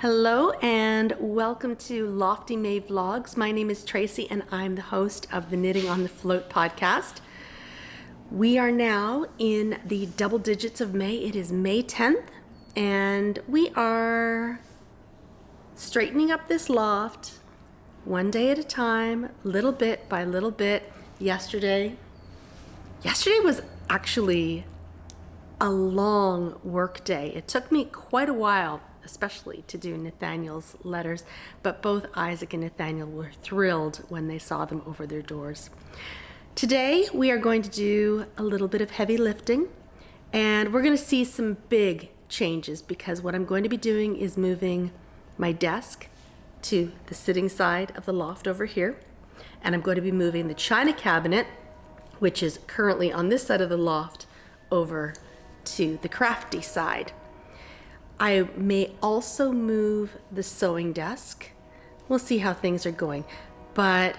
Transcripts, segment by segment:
Hello and welcome to Lofty May Vlogs. My name is Tracy and I'm the host of the Knitting on the Float podcast. We are now in the double digits of May. It is May 10th and we are straightening up this loft one day at a time, little bit by little bit. Yesterday was actually a long work day. It took me quite a while, especially to do Nathaniel's letters, but both Isaac and Nathaniel were thrilled when they saw them over their doors. Today we are going to do a little bit of heavy lifting and we're going to see some big changes because what I'm going to be doing is moving my desk to the sitting side of the loft over here, and I'm going to be moving the china cabinet, which is currently on this side of the loft, over to the crafty side. I may also move the sewing desk. We'll see how things are going. But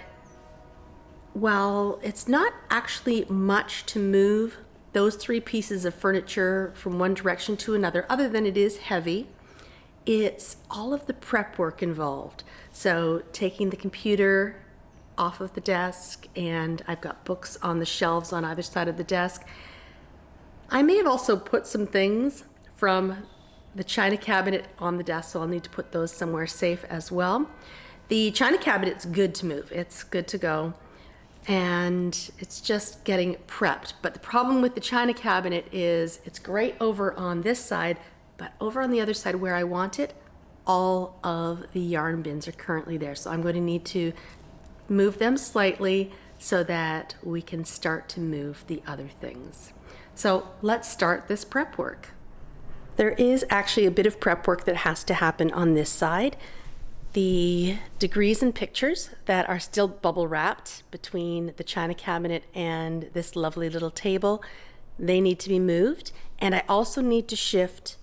while it's not actually much to move those three pieces of furniture from one direction to another, other than it is heavy, it's all of the prep work involved. So taking the computer off of the desk, and I've got books on the shelves on either side of the desk. I may have also put some things from the china cabinet on the desk, so I'll need to put those somewhere safe as well. The china cabinet's good to move. It's good to go. And it's just getting prepped. But the problem with the china cabinet is it's great over on this side, but over on the other side where I want it, all of the yarn bins are currently there. So I'm going to need to move them slightly so that we can start to move the other things. So let's start this prep work. There is actually a bit of prep work that has to happen on this side. The degrees and pictures that are still bubble wrapped between the china cabinet and this lovely little table, they need to be moved. And I also need to shift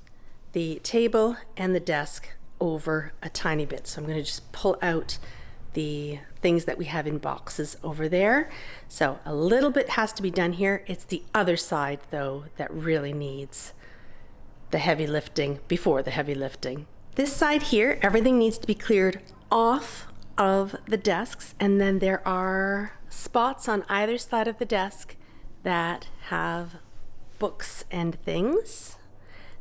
the table and the desk over a tiny bit. So I'm going to just pull out the things that we have in boxes over there. So a little bit has to be done here. It's the other side though that really needs the heavy lifting before the heavy lifting. This side here, everything needs to be cleared off of the desks, and then there are spots on either side of the desk that have books and things.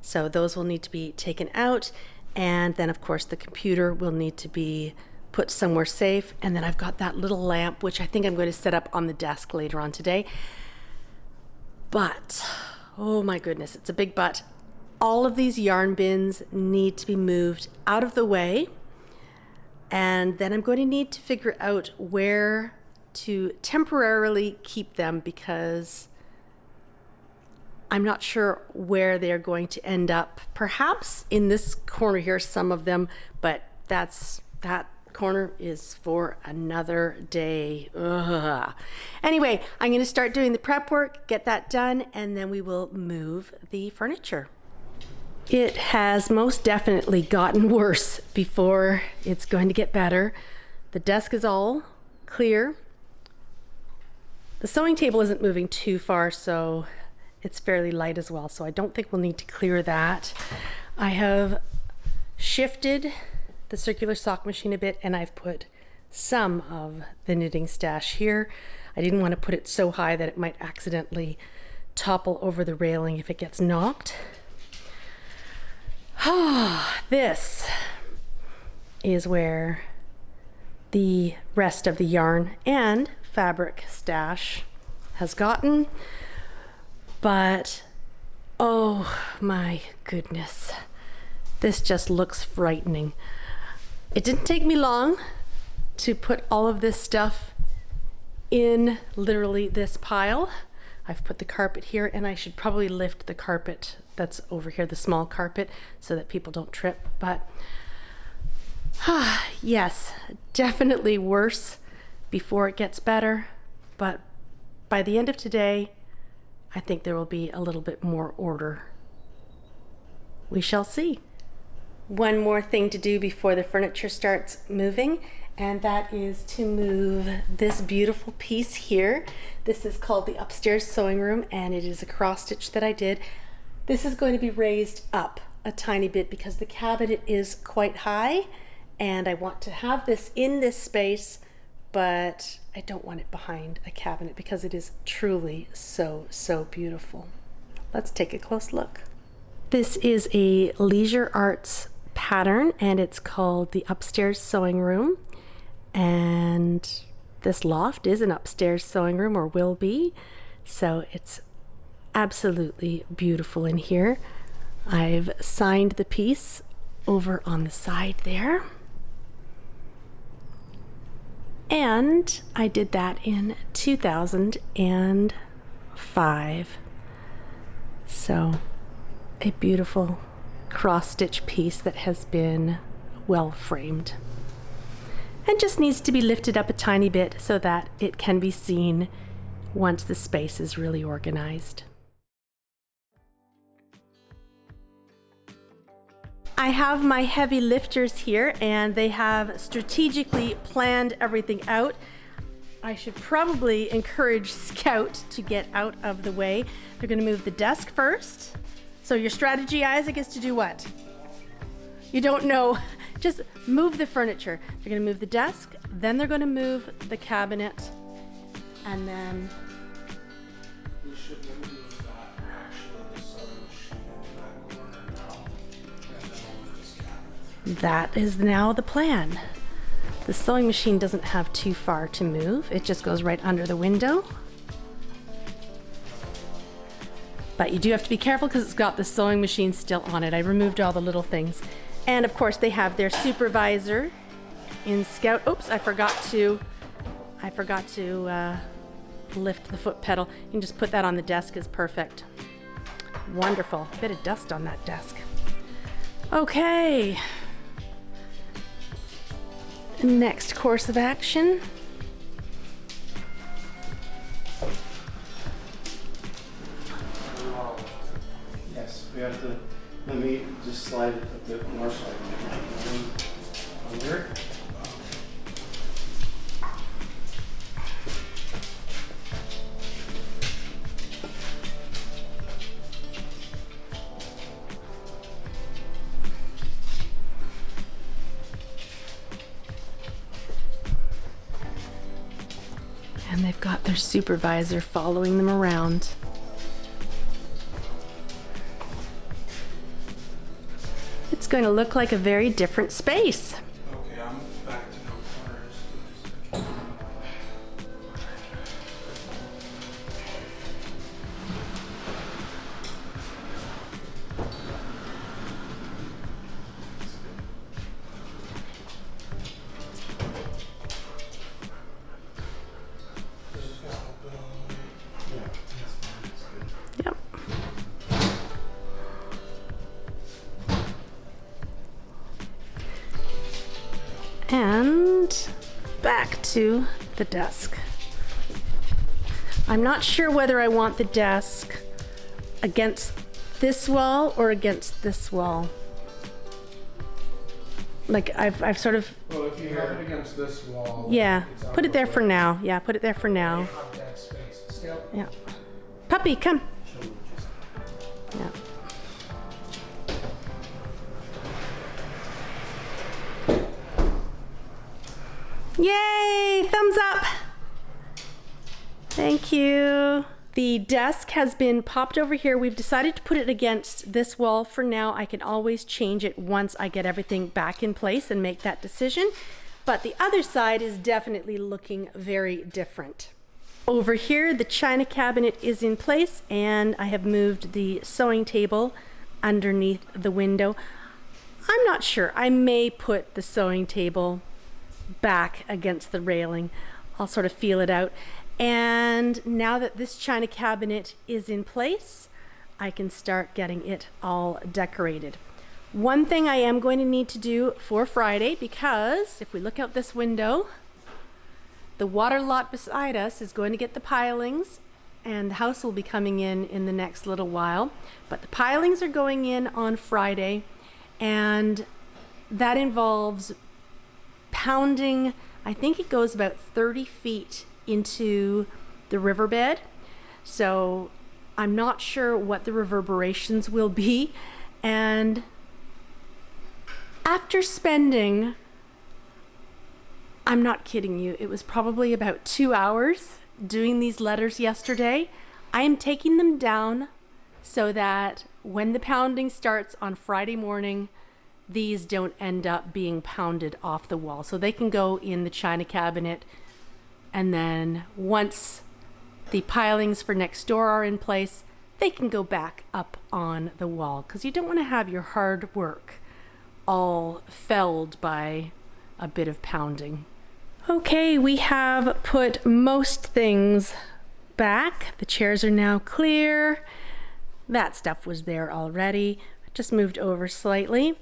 So those will need to be taken out, and then of course the computer will need to be put somewhere safe. And then I've got that little lamp, which I think I'm going to set up on the desk later on today. But, oh my goodness, it's a big but. All of these yarn bins need to be moved out of the way. And then I'm going to need to figure out where to temporarily keep them because I'm not sure where they're going to end up. Perhaps in this corner here, some of them, but that corner is for another day. Ugh. Anyway, I'm going to start doing the prep work, get that done, and then we will move the furniture. It has most definitely gotten worse before it's going to get better. The desk is all clear. The sewing table isn't moving too far, so it's fairly light as well, so I don't think we'll need to clear that. I have shifted the circular sock machine a bit, and I've put some of the knitting stash here. I didn't want to put it so high that it might accidentally topple over the railing if it gets knocked. This is where the rest of the yarn and fabric stash has gotten, but oh my goodness, this just looks frightening. It didn't take me long to put all of this stuff in literally this pile. I've put the carpet here, and I should probably lift the carpet that's over here, the small carpet, so that people don't trip. But yes, definitely worse before it gets better. But by the end of today, I think there will be a little bit more order. We shall see. One more thing to do before the furniture starts moving, and that is to move this beautiful piece here. This is called the upstairs sewing room, and it is a cross stitch that I did. This is going to be raised up a tiny bit because the cabinet is quite high and I want to have this in this space, but I don't want it behind a cabinet because it is truly so beautiful. Let's take a close look. This is a leisure arts pattern and it's called the upstairs sewing room. And this loft is an upstairs sewing room, or will be. So it's absolutely beautiful in here. I've signed the piece over on the side there. And I did that in 2005. So a beautiful cross-stitch piece that has been well framed. And just needs to be lifted up a tiny bit so that it can be seen once the space is really organized. I have my heavy lifters here and they have strategically planned everything out. I should probably encourage Scout to get out of the way. They're going to move the desk first. So your strategy, Isaac, is to do what? You don't know. Just move the furniture. They're going to move the desk, then they're going to move the cabinet, and then... We should move that, actually, the sewing machine into that corner now, and then we'll move this cabinet. That is now the plan. The sewing machine doesn't have too far to move. It just goes right under the window. But you do have to be careful because it's got the sewing machine still on it. I removed all the little things. And of course they have their supervisor in Scout. Oops, I forgot to lift the foot pedal. You can just put that on the desk, is perfect. Wonderful. A bit of dust on that desk. Okay. Next course of action. Yes, we have to, let me just slide it a bit more so I can under. And they've got their supervisor following them around. It's going to look like a very different space. Okay, I'm back to no corners. Yep. And back to the desk. I'm not sure whether I want the desk against this wall or against this wall. Like I've sort of... Well, if you have it against this wall... Yeah, put it there for now. Yeah, put it there for now. Have that space. Still. Yeah. Puppy, come. Yeah. Yay! Thumbs up! Thank you. The desk has been popped over here. We've decided to put it against this wall for now. I can always change it once I get everything back in place and make that decision. But the other side is definitely looking very different. Over here, the china cabinet is in place and I have moved the sewing table underneath the window. I'm not sure. I may put the sewing table back against the railing. I'll sort of feel it out. And now that this china cabinet is in place, I can start getting it all decorated. One thing I am going to need to do for Friday, because if we look out this window, the water lot beside us is going to get the pilings and the house will be coming in the next little while. But the pilings are going in on Friday and that involves pounding, I think it goes about 30 feet into the riverbed. So I'm not sure what the reverberations will be. And After spending, I'm not kidding you, it was probably about 2 hours doing these letters yesterday. I am taking them down so that when the pounding starts on Friday morning, these don't end up being pounded off the wall. So they can go in the china cabinet, and then once the pilings for next door are in place, they can go back up on the wall, because you don't want to have your hard work all felled by a bit of pounding. Okay, we have put most things back. The chairs are now clear. That stuff was there already. Just moved over slightly.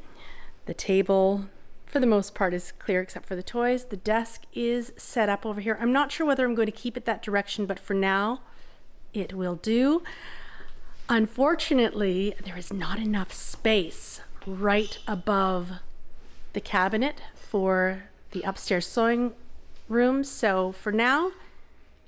The table, for the most part, is clear except for the toys. The desk is set up over here. I'm not sure whether I'm going to keep it that direction, but for now, it will do. Unfortunately, there is not enough space right above the cabinet for the upstairs sewing room. So for now,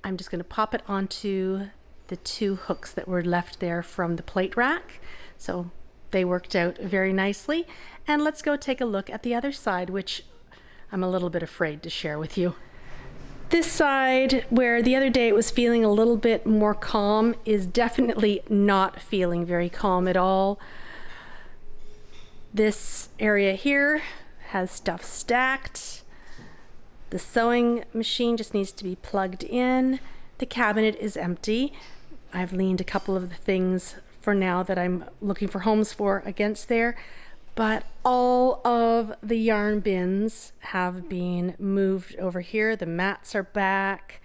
I'm just going to pop it onto the 2 hooks that were left there from the plate rack. So they worked out very nicely. And let's go take a look at the other side, which I'm a little bit afraid to share with you. This side, where the other day it was feeling a little bit more calm, is definitely not feeling very calm at all. This area here has stuff stacked. The sewing machine just needs to be plugged in. The cabinet is empty. I've leaned a couple of the things for now that I'm looking for homes for against there, but all of the yarn bins have been moved over here. The mats are back,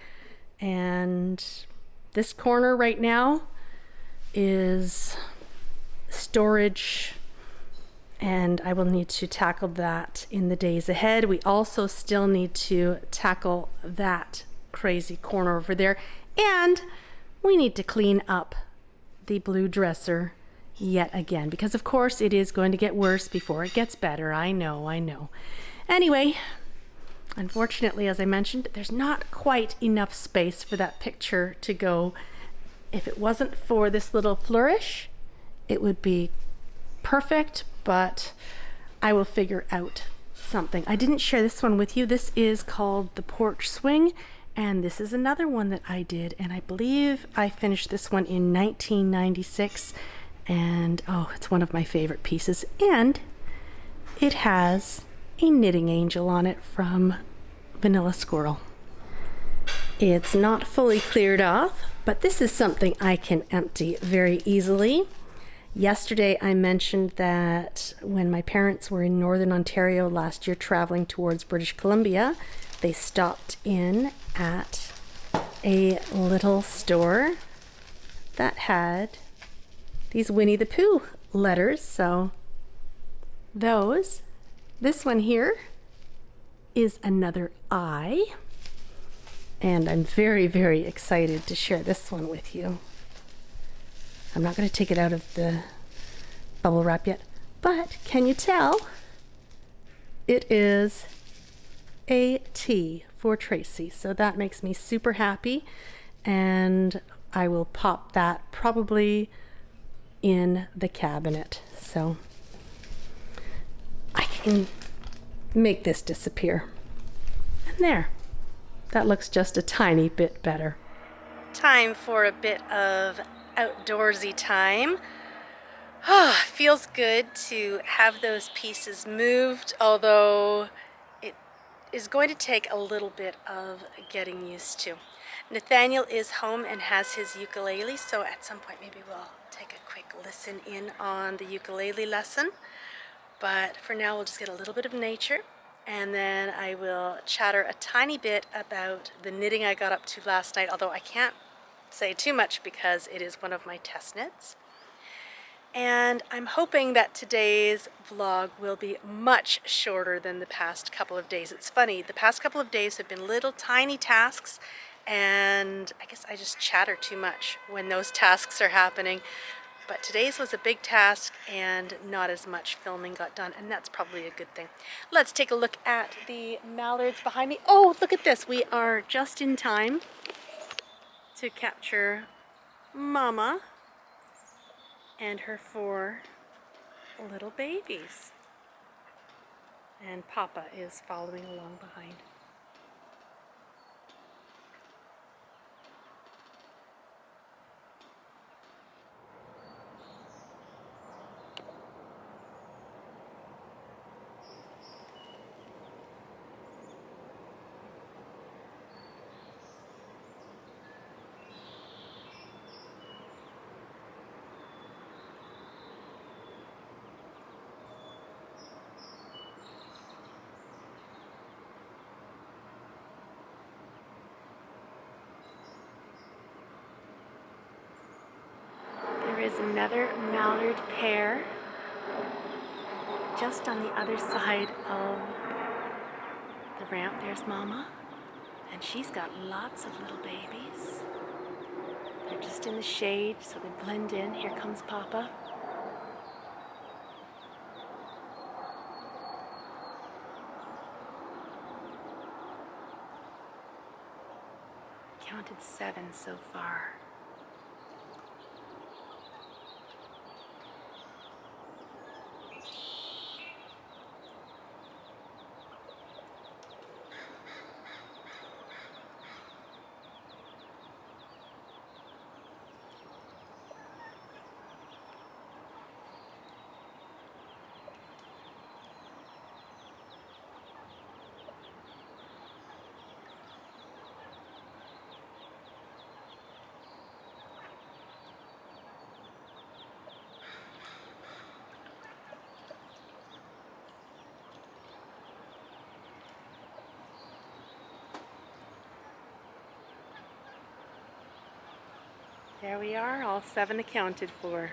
and this corner right now is storage, and I will need to tackle that in the days ahead. We also still need to tackle that crazy corner over there, and we need to clean up the blue dresser yet again, because of course it is going to get worse before it gets better. I know. Anyway, unfortunately, as I mentioned, there's not quite enough space for that picture to go. If it wasn't for this little flourish, it would be perfect, but I will figure out something. I didn't share this one with you. This is called the porch swing, and this is another one that I did, and I believe I finished this one in 1996, and oh, it's one of my favorite pieces, and it has a knitting angel on it from Vanilla Squirrel. It's not fully cleared off, but this is something I can empty very easily. Yesterday I mentioned that when my parents were in Northern Ontario last year traveling towards British Columbia, they stopped in at a little store that had these Winnie the Pooh letters. So this one here is another I, and I'm very, very excited to share this one with you. I'm not going to take it out of the bubble wrap yet, but can you tell? It is a T for Tracy, so that makes me super happy, and I will pop that probably in the cabinet so I can make this disappear. And there, that looks just a tiny bit better. Time for a bit of outdoorsy time. Feels good to have those pieces moved, although it is going to take a little bit of getting used to. Nathaniel is home and has his ukulele, so at some point maybe we'll take a quick listen in on the ukulele lesson. But for now we'll just get a little bit of nature, and then I will chatter a tiny bit about the knitting I got up to last night, although I can't say too much because it is one of my test knits. And I'm hoping that today's vlog will be much shorter than the past couple of days. It's funny, the past couple of days have been little tiny tasks, and I guess I just chatter too much when those tasks are happening. But today's was a big task and not as much filming got done, and that's probably a good thing. Let's take a look at the mallards behind me. Oh, look at this. We are just in time to capture Mama and her 4 little babies. And Papa is following along behind. There is another mallard pair just on the other side of the ramp. There's Mama, and she's got lots of little babies. They're just in the shade, so they blend in. Here comes Papa. Counted 7 so far. There we are, all 7 accounted for.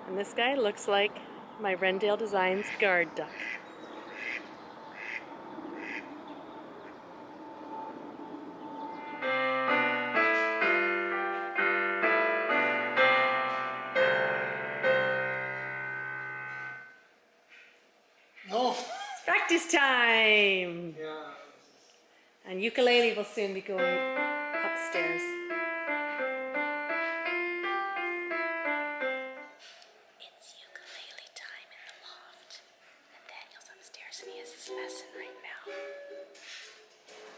And this guy looks like my Rendale Designs guard duck. No. It's practice time! Yeah. And ukulele will soon be going upstairs. It's ukulele time in the loft. And Daniel's upstairs and he has his lesson right now.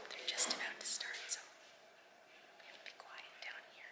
They're just about to start, so we have to be quiet down here.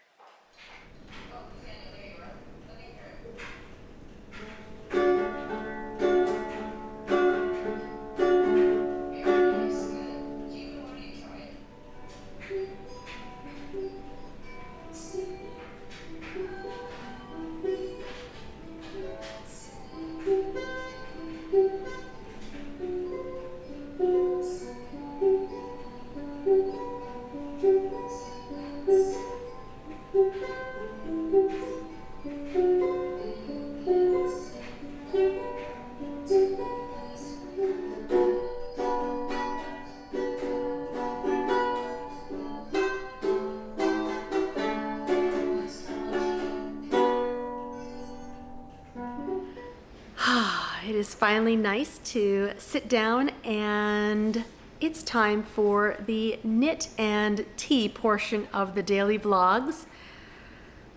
It is finally nice to sit down, and it's time for the knit and tea portion of the daily vlogs.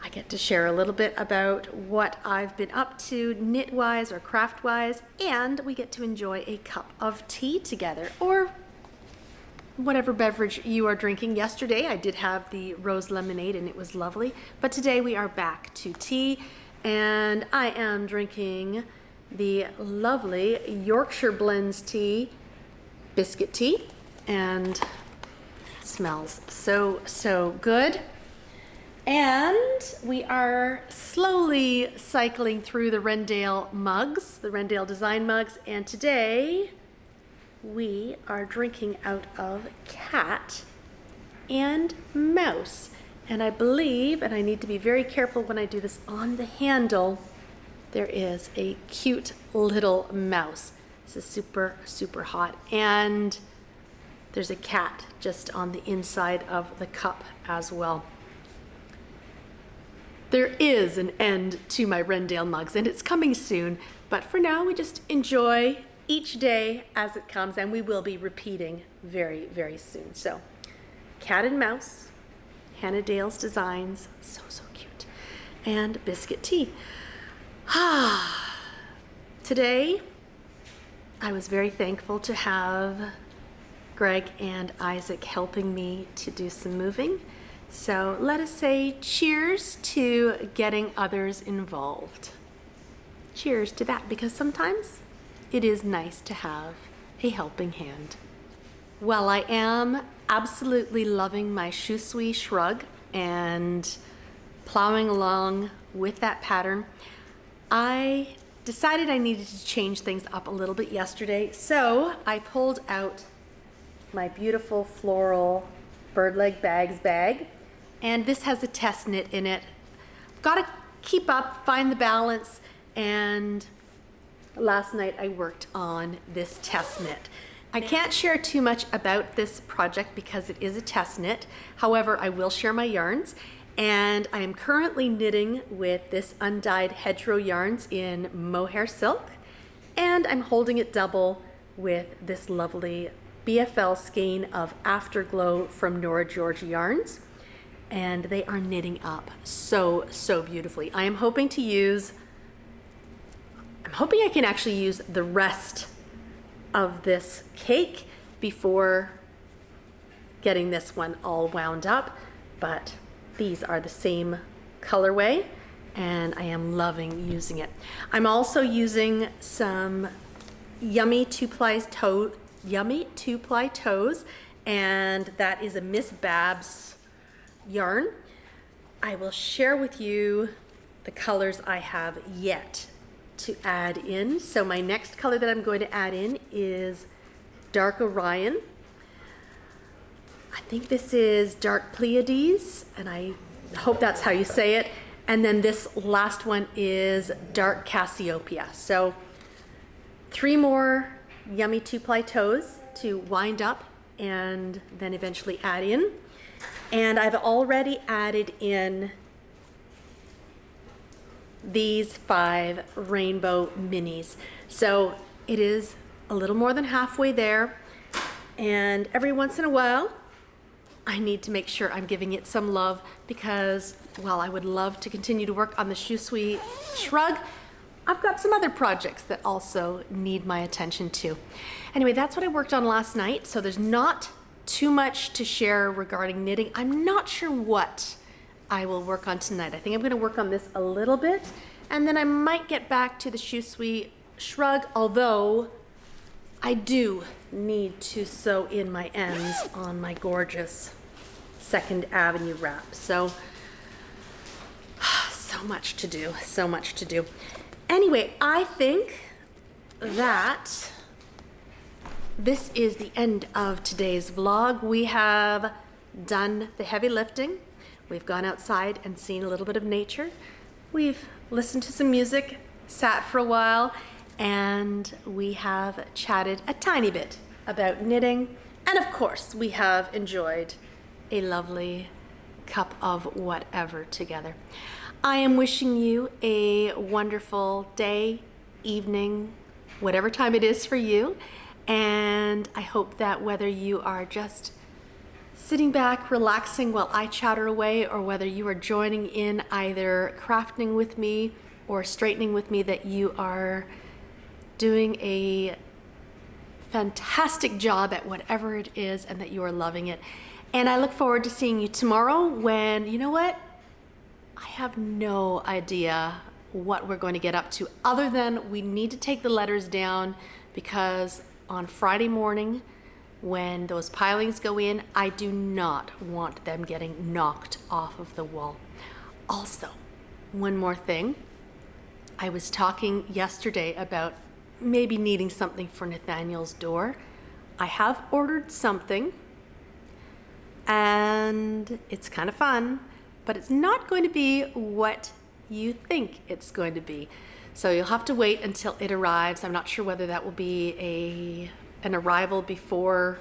I get to share a little bit about what I've been up to knit-wise or craft-wise, and we get to enjoy a cup of tea together, or whatever beverage you are drinking. Yesterday I did have the rose lemonade and it was lovely, but today we are back to tea, and I am drinking the lovely Yorkshire Blends tea, biscuit tea, and it smells so good. And we are slowly cycling through the Rendale mugs, the Rendale design mugs, and today we are drinking out of cat and mouse. And I believe, and I need to be very careful when I do this, on the handle there is a cute little mouse. This is super, super hot. And there's a cat just on the inside of the cup as well. There is an end to my Rendale mugs, and it's coming soon. But for now, we just enjoy each day as it comes, and we will be repeating very, very soon. So, cat and mouse, Hannah Dale's Designs, so, so cute, and biscuit tea. Today, I was very thankful to have Greg and Isaac helping me to do some moving. So let us say cheers to getting others involved. Cheers to that, because sometimes it is nice to have a helping hand. Well, I am absolutely loving my Shusui shrug and plowing along with that pattern. I decided I needed to change things up a little bit yesterday, so I pulled out my beautiful floral bird leg bags bag, and this has a test knit in it. Got to keep up, find the balance, and last night I worked on this test knit. I can't share too much about this project because it is a test knit. However, I will share my yarns, and I am currently knitting with this undyed hedgerow yarns in mohair silk, and I'm holding it double with this lovely BFL skein of Afterglow from Nora George Yarns, and they are knitting up so, so beautifully. I'm hoping I can actually use the rest of this cake before getting this one all wound up, but these are the same colorway and I am loving using it. I'm also using some yummy two-ply toes, and that is a Miss Babs yarn. I will share with you the colors I have yet to add in. So my next color that I'm going to add in is Dark Orion. I think this is Dark Pleiades, and I hope that's how you say it. And then this last one is Dark Cassiopeia. So 3 more yummy two-ply toes to wind up and then eventually add in. And I've already added in these 5 rainbow minis. So it is a little more than halfway there, and every once in a while I need to make sure I'm giving it some love because while I would love to continue to work on the Shusui shrug, I've got some other projects that also need my attention too. Anyway, that's what I worked on last night, so there's not too much to share regarding knitting. I'm not sure what I will work on tonight. I think I'm going to work on this a little bit, and then I might get back to the Shusui shrug, although I do need to sew in my ends on my gorgeous 2nd Avenue wrap. So much to do, so much to do. Anyway, I think that this is the end of today's vlog. We have done the heavy lifting. We've gone outside and seen a little bit of nature. We've listened to some music, sat for a while, and we have chatted a tiny bit about knitting. And of course, we have enjoyed a lovely cup of whatever together. I am wishing you a wonderful day, evening, whatever time it is for you. And I hope that whether you are just sitting back, relaxing while I chatter away, or whether you are joining in either crafting with me or straightening with me, that you are doing a fantastic job at whatever it is and that you are loving it. And I look forward to seeing you tomorrow when, you know what? I have no idea what we're going to get up to other than we need to take the letters down because on Friday morning when those pilings go in, I do not want them getting knocked off of the wall. Also, one more thing. I was talking yesterday about maybe needing something for Nathaniel's door. I have ordered something, and it's kind of fun, but it's not going to be what you think it's going to be. So you'll have to wait until it arrives. I'm not sure whether that will be an arrival before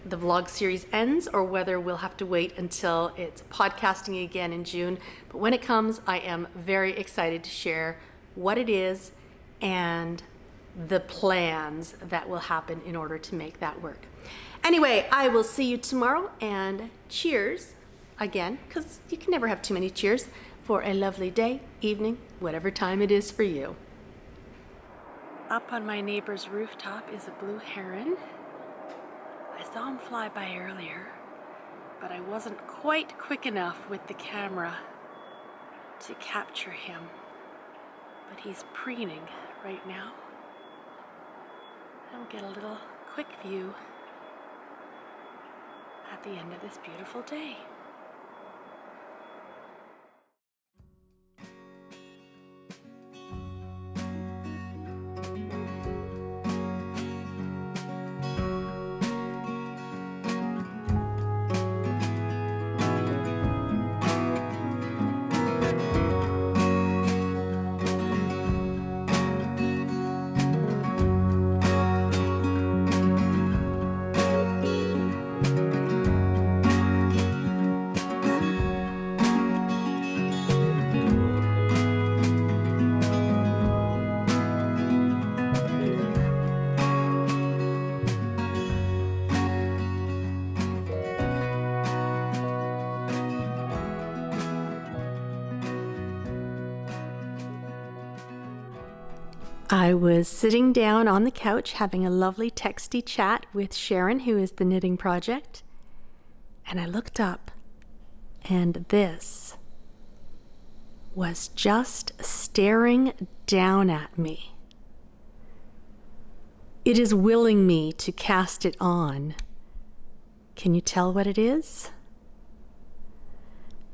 the vlog series ends or whether we'll have to wait until it's podcasting again in June. But when it comes, I am very excited to share what it is and the plans that will happen in order to make that work. Anyway, I will see you tomorrow, and cheers again, because you can never have too many cheers, for a lovely day, evening, whatever time it is for you. Up on my neighbor's rooftop is a blue heron. I saw him fly by earlier, but I wasn't quite quick enough with the camera to capture him. But he's preening right now. I'll get a little quick view at the end of this beautiful day. I was sitting down on the couch having a lovely texty chat with Sharon, who is the Knitting Project, and I looked up, and this was just staring down at me. It is willing me to cast it on. Can you tell what it is?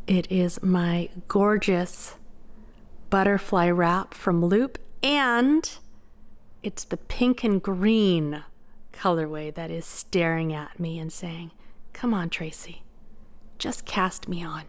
It is my gorgeous butterfly wrap from Loop, and it's the pink and green colorway that is staring at me and saying, "Come on, Tracy, just cast me on."